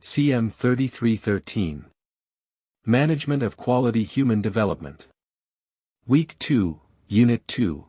CM 3313. Management of Quality Human Development. Week 2, Unit 2.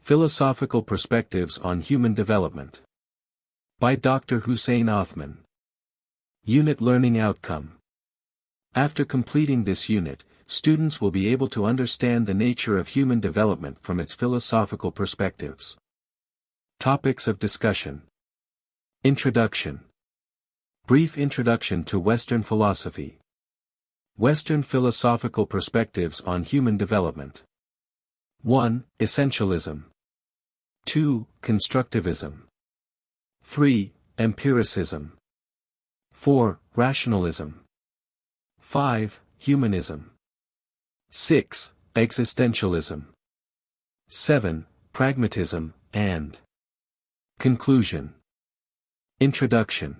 Philosophical Perspectives on Human Development. By Dr. Hussein Othman. Unit Learning Outcome. After completing this unit, students will be able to understand the nature of human development from its philosophical perspectives. Topics of discussion. Introduction. Brief introduction to Western philosophy. Western philosophical perspectives on human development. 1. Essentialism. 2. Constructivism. 3. Empiricism. 4. Rationalism. 5. Humanism. 6. Existentialism. 7. Pragmatism, and Conclusion. Introduction.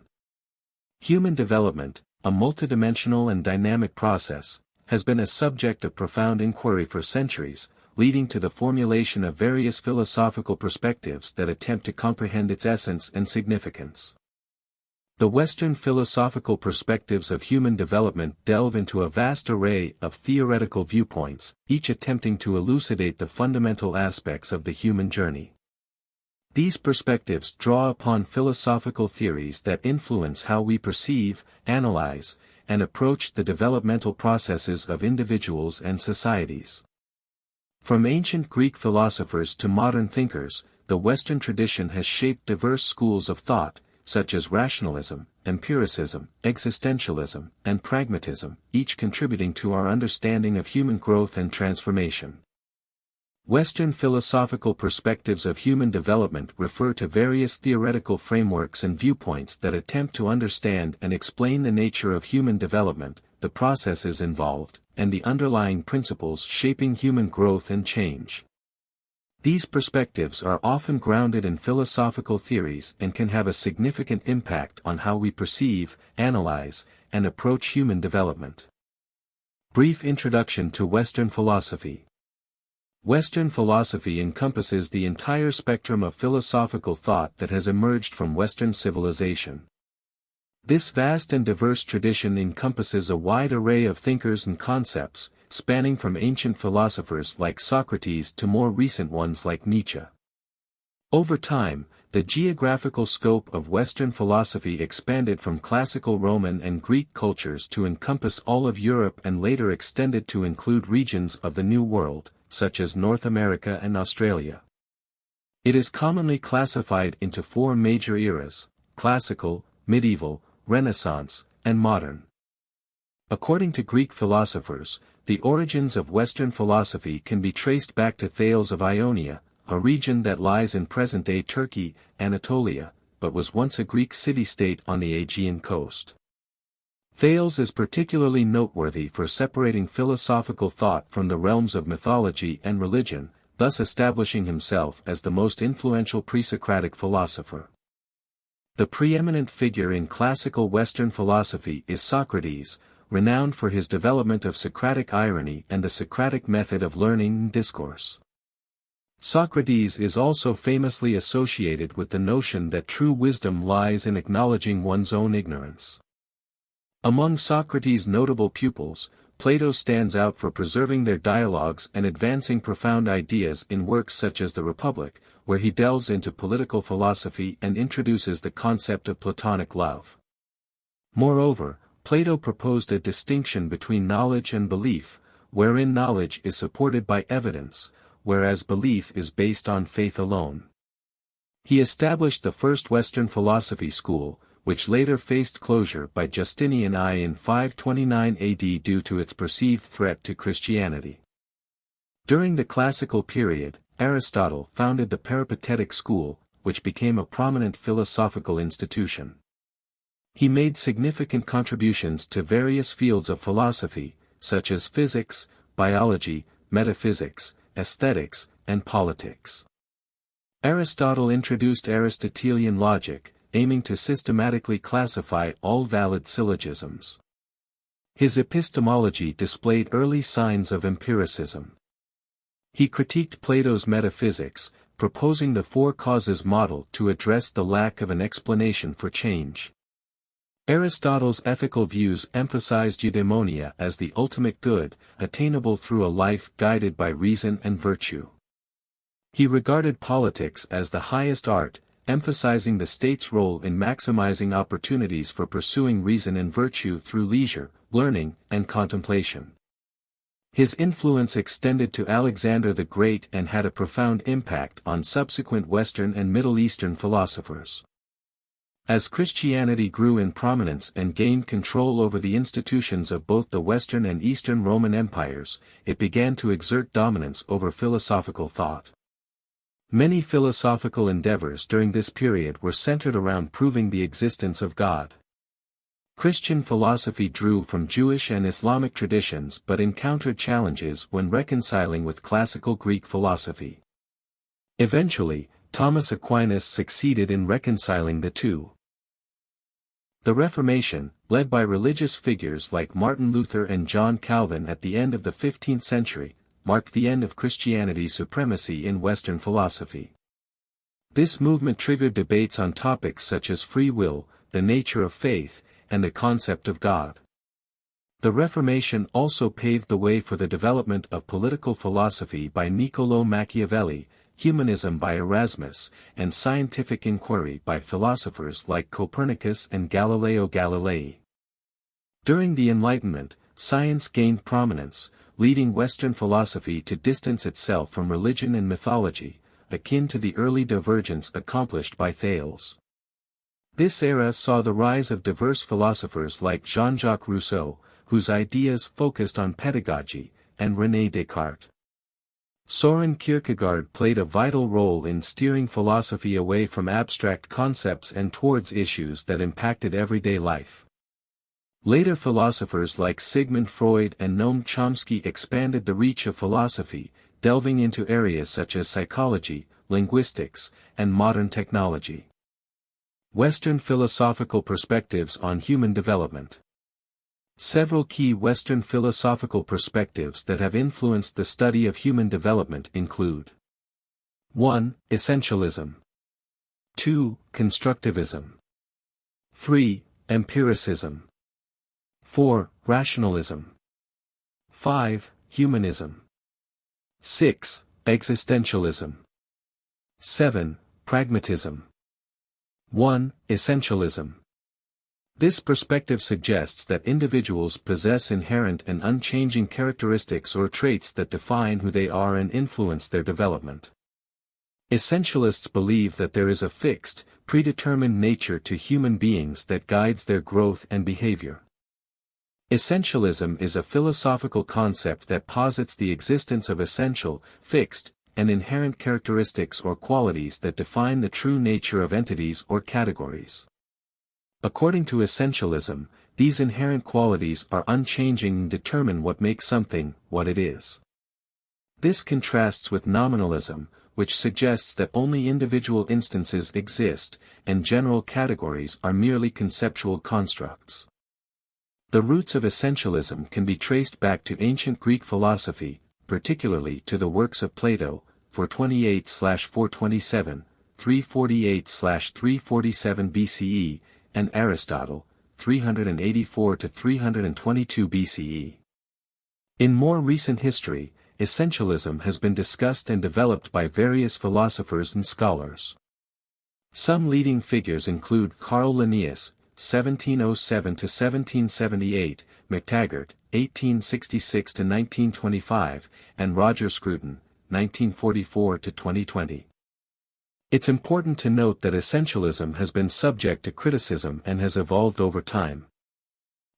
Human development, a multidimensional and dynamic process, has been a subject of profound inquiry for centuries, leading to the formulation of various philosophical perspectives that attempt to comprehend its essence and significance. The Western philosophical perspectives of human development delve into a vast array of theoretical viewpoints, each attempting to elucidate the fundamental aspects of the human journey. These perspectives draw upon philosophical theories that influence how we perceive, analyze, and approach the developmental processes of individuals and societies. From ancient Greek philosophers to modern thinkers, the Western tradition has shaped diverse schools of thought, such as rationalism, empiricism, existentialism, and pragmatism, each contributing to our understanding of human growth and transformation. Western philosophical perspectives of human development refer to various theoretical frameworks and viewpoints that attempt to understand and explain the nature of human development, the processes involved, and the underlying principles shaping human growth and change. These perspectives are often grounded in philosophical theories and can have a significant impact on how we perceive, analyze, and approach human development. Brief introduction to Western philosophy. Western philosophy encompasses the entire spectrum of philosophical thought that has emerged from Western civilization. This vast and diverse tradition encompasses a wide array of thinkers and concepts, spanning from ancient philosophers like Socrates to more recent ones like Nietzsche. Over time, the geographical scope of Western philosophy expanded from classical Roman and Greek cultures to encompass all of Europe and later extended to include regions of the New World, such as North America and Australia. It is commonly classified into four major eras: classical, medieval, Renaissance, and modern. According to Greek philosophers, the origins of Western philosophy can be traced back to Thales of Ionia, a region that lies in present-day Turkey, Anatolia, but was once a Greek city-state on the Aegean coast. Thales is particularly noteworthy for separating philosophical thought from the realms of mythology and religion, thus establishing himself as the most influential pre-Socratic philosopher. The preeminent figure in classical Western philosophy is Socrates, renowned for his development of Socratic irony and the Socratic method of learning and discourse. Socrates is also famously associated with the notion that true wisdom lies in acknowledging one's own ignorance. Among Socrates' notable pupils, Plato stands out for preserving their dialogues and advancing profound ideas in works such as The Republic, where he delves into political philosophy and introduces the concept of Platonic love. Moreover, Plato proposed a distinction between knowledge and belief, wherein knowledge is supported by evidence, whereas belief is based on faith alone. He established the first Western philosophy school, which later faced closure by Justinian I in 529 AD due to its perceived threat to Christianity. During the classical period, Aristotle founded the Peripatetic school, which became a prominent philosophical institution. He made significant contributions to various fields of philosophy, such as physics, biology, metaphysics, aesthetics, and politics. Aristotle introduced Aristotelian logic, aiming to systematically classify all valid syllogisms. His epistemology displayed early signs of empiricism. He critiqued Plato's metaphysics, proposing the four causes model to address the lack of an explanation for change. Aristotle's ethical views emphasized eudaimonia as the ultimate good, attainable through a life guided by reason and virtue. He regarded politics as the highest art, emphasizing the state's role in maximizing opportunities for pursuing reason and virtue through leisure, learning, and contemplation. His influence extended to Alexander the Great and had a profound impact on subsequent Western and Middle Eastern philosophers. As Christianity grew in prominence and gained control over the institutions of both the Western and Eastern Roman empires, it began to exert dominance over philosophical thought. Many philosophical endeavors during this period were centered around proving the existence of God. Christian philosophy drew from Jewish and Islamic traditions but encountered challenges when reconciling with classical Greek philosophy. Eventually, Thomas Aquinas succeeded in reconciling the two. The Reformation, led by religious figures like Martin Luther and John Calvin at the end of the 15th century, marked the end of Christianity's supremacy in Western philosophy. This movement triggered debates on topics such as free will, the nature of faith, and the concept of God. The Reformation also paved the way for the development of political philosophy by Niccolò Machiavelli, humanism by Erasmus, and scientific inquiry by philosophers like Copernicus and Galileo Galilei. During the Enlightenment, science gained prominence, leading Western philosophy to distance itself from religion and mythology, akin to the early divergence accomplished by Thales. This era saw the rise of diverse philosophers like Jean-Jacques Rousseau, whose ideas focused on pedagogy, and René Descartes. Søren Kierkegaard played a vital role in steering philosophy away from abstract concepts and towards issues that impacted everyday life. Later philosophers like Sigmund Freud and Noam Chomsky expanded the reach of philosophy, delving into areas such as psychology, linguistics, and modern technology. Western philosophical perspectives on human development. Several key Western philosophical perspectives that have influenced the study of human development include 1. Essentialism. 2. Constructivism. 3. Empiricism. 4. Rationalism. 5. Humanism. 6. Existentialism. 7. Pragmatism. 1. Essentialism. This perspective suggests that individuals possess inherent and unchanging characteristics or traits that define who they are and influence their development. Essentialists believe that there is a fixed, predetermined nature to human beings that guides their growth and behavior. Essentialism is a philosophical concept that posits the existence of essential, fixed, and inherent characteristics or qualities that define the true nature of entities or categories. According to essentialism, these inherent qualities are unchanging and determine what makes something what it is. This contrasts with nominalism, which suggests that only individual instances exist, and general categories are merely conceptual constructs. The roots of essentialism can be traced back to ancient Greek philosophy, particularly to the works of Plato, 428-427, 348-347 BCE, and Aristotle, 384-322 BCE. In more recent history, essentialism has been discussed and developed by various philosophers and scholars. Some leading figures include Carl Linnaeus, 1707-1778, MacTaggart, 1866-1925, and Roger Scruton, 1944-2020. It's important to note that essentialism has been subject to criticism and has evolved over time.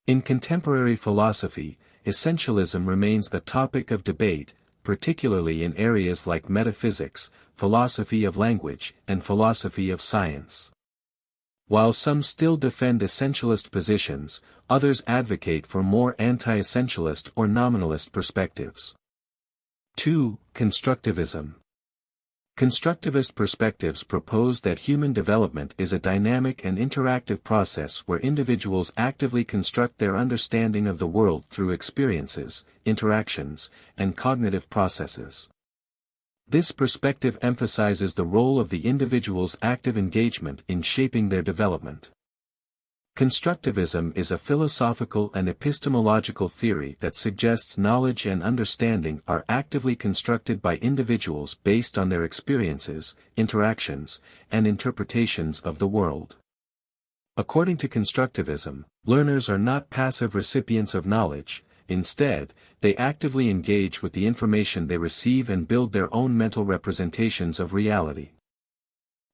In contemporary philosophy, essentialism remains a topic of debate, particularly in areas like metaphysics, philosophy of language, and philosophy of science. While some still defend essentialist positions, others advocate for more anti-essentialist or nominalist perspectives. 2. Constructivism. Constructivist perspectives propose that human development is a dynamic and interactive process where individuals actively construct their understanding of the world through experiences, interactions, and cognitive processes. This perspective emphasizes the role of the individual's active engagement in shaping their development. Constructivism is a philosophical and epistemological theory that suggests knowledge and understanding are actively constructed by individuals based on their experiences, interactions, and interpretations of the world. According to constructivism, learners are not passive recipients of knowledge. Instead, they actively engage with the information they receive and build their own mental representations of reality.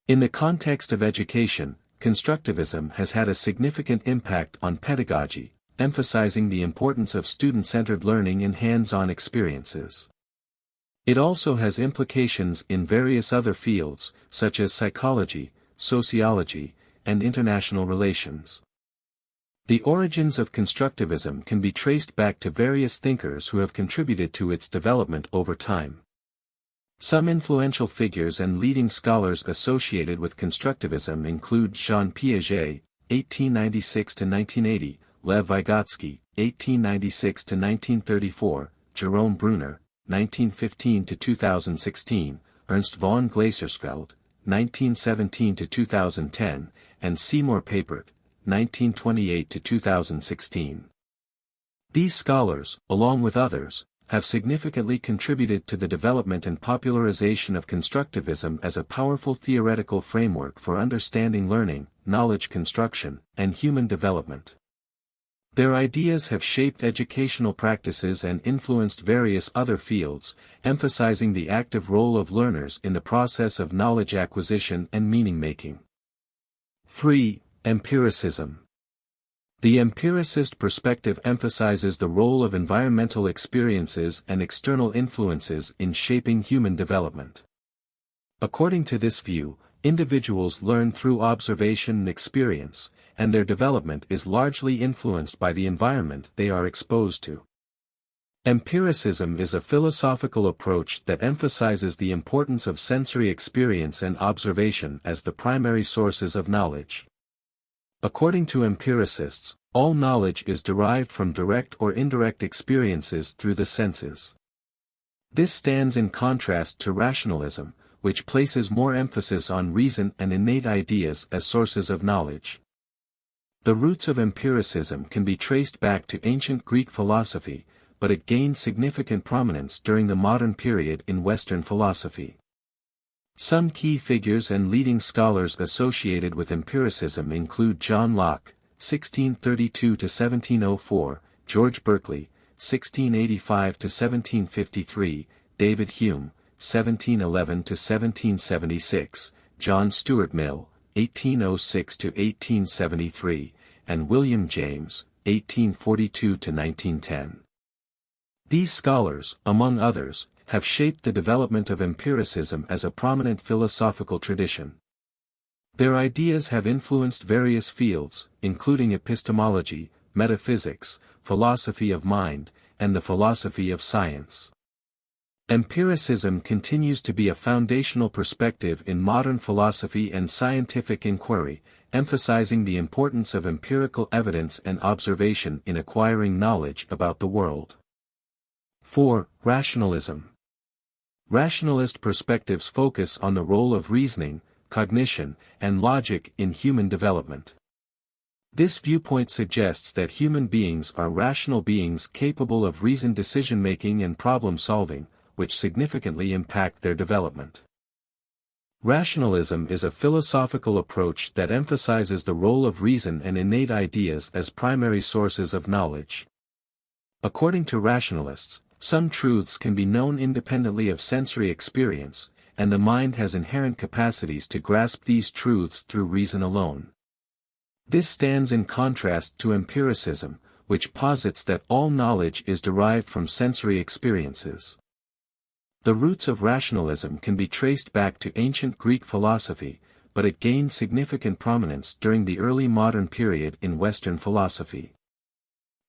In the context of education, constructivism has had a significant impact on pedagogy, emphasizing the importance of student-centered learning in hands-on experiences. It also has implications in various other fields, such as psychology, sociology, and international relations. The origins of constructivism can be traced back to various thinkers who have contributed to its development over time. Some influential figures and leading scholars associated with constructivism include Jean Piaget, 1896–1980, Lev Vygotsky, 1896–1934, Jerome Bruner, 1915–2016, Ernst von Glasersfeld, 1917–2010, and Seymour Papert, 1928–2016. These scholars, along with others, have significantly contributed to the development and popularization of constructivism as a powerful theoretical framework for understanding learning, knowledge construction, and human development. Their ideas have shaped educational practices and influenced various other fields, emphasizing the active role of learners in the process of knowledge acquisition and meaning-making. 3. Empiricism. The empiricist perspective emphasizes the role of environmental experiences and external influences in shaping human development. According to this view, individuals learn through observation and experience, and their development is largely influenced by the environment they are exposed to. Empiricism is a philosophical approach that emphasizes the importance of sensory experience and observation as the primary sources of knowledge. According to empiricists, all knowledge is derived from direct or indirect experiences through the senses. This stands in contrast to rationalism, which places more emphasis on reason and innate ideas as sources of knowledge. The roots of empiricism can be traced back to ancient Greek philosophy, but it gained significant prominence during the modern period in Western philosophy. Some key figures and leading scholars associated with empiricism include John Locke, 1632–1704, George Berkeley, 1685–1753, David Hume, 1711–1776, John Stuart Mill, 1806–1873, and William James, 1842–1910. These scholars, among others, have shaped the development of empiricism as a prominent philosophical tradition. Their ideas have influenced various fields, including epistemology, metaphysics, philosophy of mind, and the philosophy of science. Empiricism continues to be a foundational perspective in modern philosophy and scientific inquiry, emphasizing the importance of empirical evidence and observation in acquiring knowledge about the world. 4. Rationalism. Rationalist perspectives focus on the role of reasoning, cognition, and logic in human development. This viewpoint suggests that human beings are rational beings capable of reasoned decision-making and problem-solving, which significantly impact their development. Rationalism is a philosophical approach that emphasizes the role of reason and innate ideas as primary sources of knowledge. According to rationalists, some truths can be known independently of sensory experience, and the mind has inherent capacities to grasp these truths through reason alone. This stands in contrast to empiricism, which posits that all knowledge is derived from sensory experiences. The roots of rationalism can be traced back to ancient Greek philosophy, but it gained significant prominence during the early modern period in Western philosophy.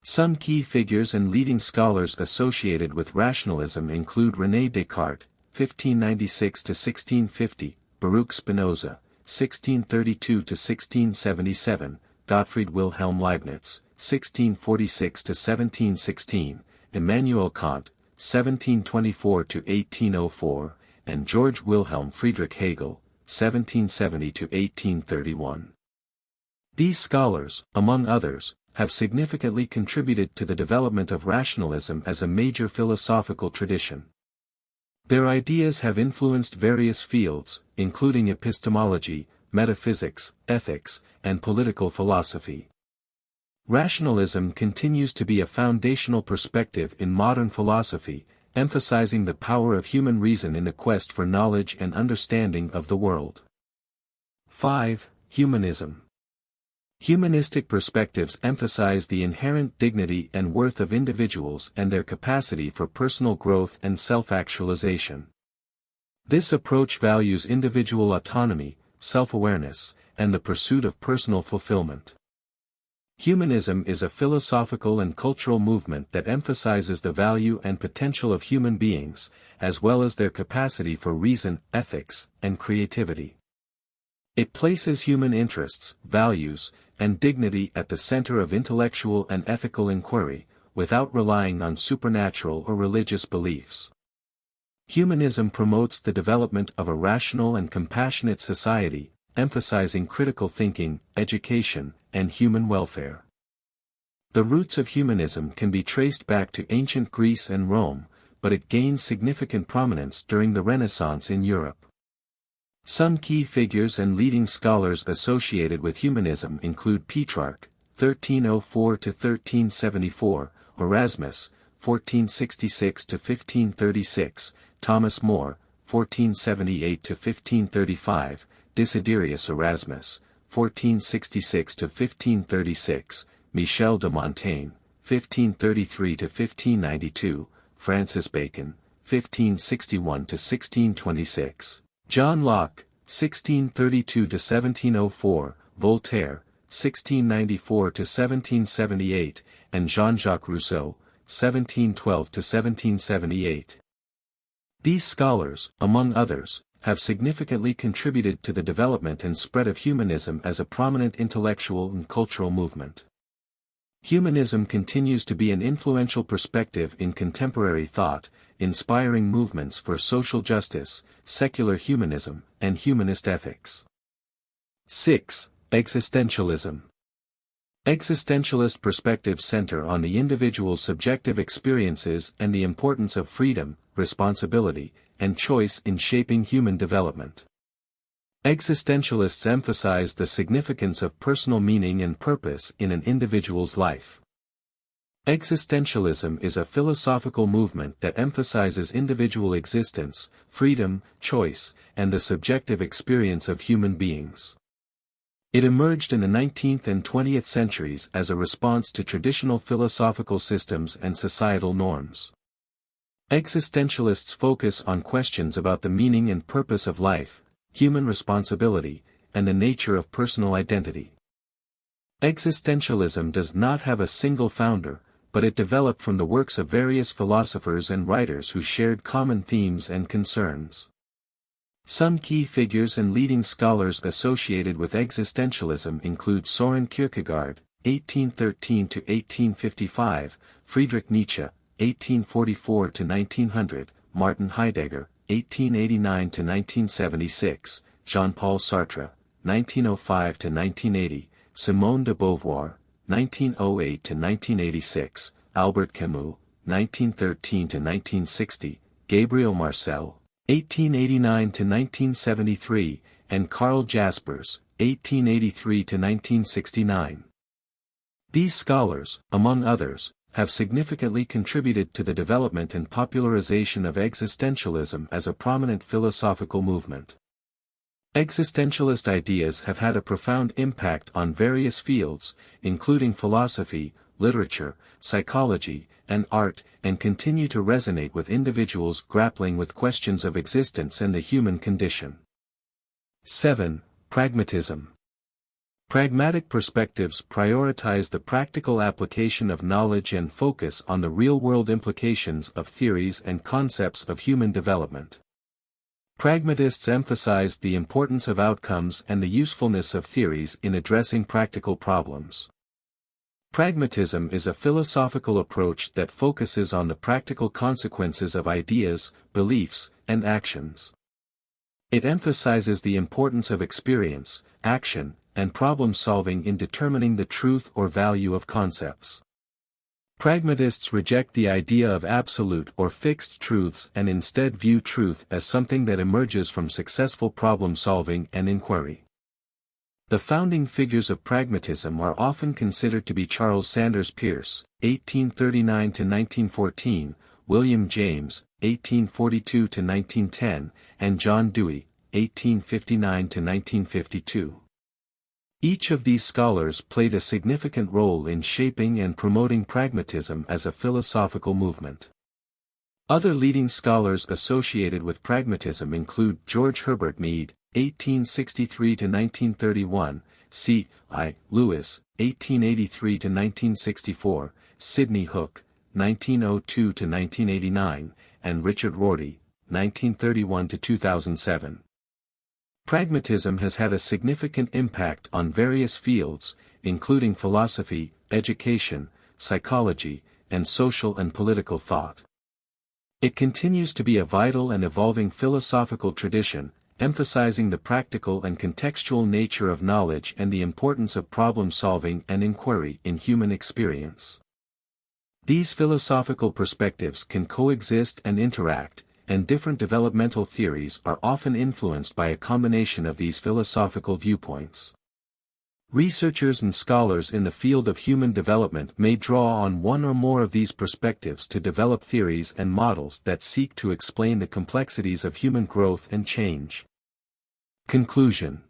Some key figures and leading scholars associated with rationalism include René Descartes, 1596–1650, Baruch Spinoza, 1632–1677, Gottfried Wilhelm Leibniz, 1646–1716, Immanuel Kant, 1724–1804, and George Wilhelm Friedrich Hegel, 1770–1831. These scholars, among others, have significantly contributed to the development of rationalism as a major philosophical tradition. Their ideas have influenced various fields, including epistemology, metaphysics, ethics, and political philosophy. Rationalism continues to be a foundational perspective in modern philosophy, emphasizing the power of human reason in the quest for knowledge and understanding of the world. 5. Humanism. Humanistic perspectives emphasize the inherent dignity and worth of individuals and their capacity for personal growth and self-actualization. This approach values individual autonomy, self-awareness, and the pursuit of personal fulfillment. Humanism is a philosophical and cultural movement that emphasizes the value and potential of human beings, as well as their capacity for reason, ethics, and creativity. It places human interests, values, and dignity at the center of intellectual and ethical inquiry, without relying on supernatural or religious beliefs. Humanism promotes the development of a rational and compassionate society, emphasizing critical thinking, education, and human welfare. The roots of humanism can be traced back to ancient Greece and Rome, but it gained significant prominence during the Renaissance in Europe. Some key figures and leading scholars associated with humanism include Petrarch, 1304–1374, Erasmus, 1466–1536, Thomas More, 1478–1535, Desiderius Erasmus, 1466–1536, Michel de Montaigne, 1533–1592, Francis Bacon, 1561–1626. John Locke, 1632–1704, Voltaire, 1694–1778, and Jean-Jacques Rousseau, 1712–1778. These scholars, among others, have significantly contributed to the development and spread of humanism as a prominent intellectual and cultural movement. Humanism continues to be an influential perspective in contemporary thought, inspiring movements for social justice, secular humanism, and humanist ethics. 6. Existentialism. Existentialist perspectives center on the individual's subjective experiences and the importance of freedom, responsibility, and choice in shaping human development. Existentialists emphasize the significance of personal meaning and purpose in an individual's life. Existentialism is a philosophical movement that emphasizes individual existence, freedom, choice, and the subjective experience of human beings. It emerged in the 19th and 20th centuries as a response to traditional philosophical systems and societal norms. Existentialists focus on questions about the meaning and purpose of life, human responsibility, and the nature of personal identity. Existentialism does not have a single founder, but it developed from the works of various philosophers and writers who shared common themes and concerns. Some key figures and leading scholars associated with existentialism include Soren Kierkegaard, 1813–1855, Friedrich Nietzsche, 1844–1900, Martin Heidegger, 1889–1976, Jean-Paul Sartre, 1905–1980, Simone de Beauvoir, 1908–1986, Albert Camus, 1913–1960, Gabriel Marcel, 1889–1973, and Karl Jaspers, 1883–1969. These scholars, among others, have significantly contributed to the development and popularization of existentialism as a prominent philosophical movement. Existentialist ideas have had a profound impact on various fields, including philosophy, literature, psychology, and art, and continue to resonate with individuals grappling with questions of existence and the human condition. 7. Pragmatism. Pragmatic perspectives prioritize the practical application of knowledge and focus on the real-world implications of theories and concepts of human development. Pragmatists emphasize the importance of outcomes and the usefulness of theories in addressing practical problems. Pragmatism is a philosophical approach that focuses on the practical consequences of ideas, beliefs, and actions. It emphasizes the importance of experience, action, and problem-solving in determining the truth or value of concepts. Pragmatists reject the idea of absolute or fixed truths and instead view truth as something that emerges from successful problem-solving and inquiry. The founding figures of pragmatism are often considered to be Charles Sanders Peirce, 1839–1914, William James, 1842–1910, and John Dewey, 1859–1952. Each of these scholars played a significant role in shaping and promoting pragmatism as a philosophical movement. Other leading scholars associated with pragmatism include George Herbert Mead, 1863–1931, C. I. Lewis, 1883–1964, Sidney Hook, 1902–1989, and Richard Rorty, 1931–2007. Pragmatism has had a significant impact on various fields, including philosophy, education, psychology, and social and political thought. It continues to be a vital and evolving philosophical tradition, emphasizing the practical and contextual nature of knowledge and the importance of problem-solving and inquiry in human experience. These philosophical perspectives can coexist and interact, and different developmental theories are often influenced by a combination of these philosophical viewpoints. Researchers and scholars in the field of human development may draw on one or more of these perspectives to develop theories and models that seek to explain the complexities of human growth and change. Conclusion.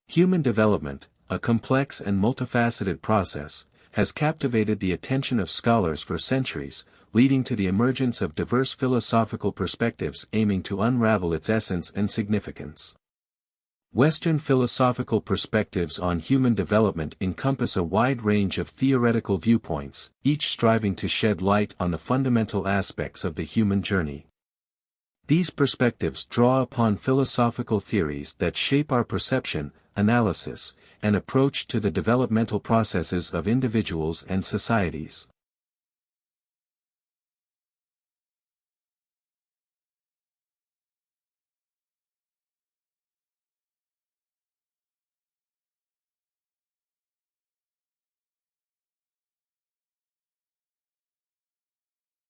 Human development, a complex and multifaceted process, has captivated the attention of scholars for centuries, leading to the emergence of diverse philosophical perspectives aiming to unravel its essence and significance. Western philosophical perspectives on human development encompass a wide range of theoretical viewpoints, each striving to shed light on the fundamental aspects of the human journey. These perspectives draw upon philosophical theories that shape our perception, analysis, and approach to the developmental processes of individuals and societies.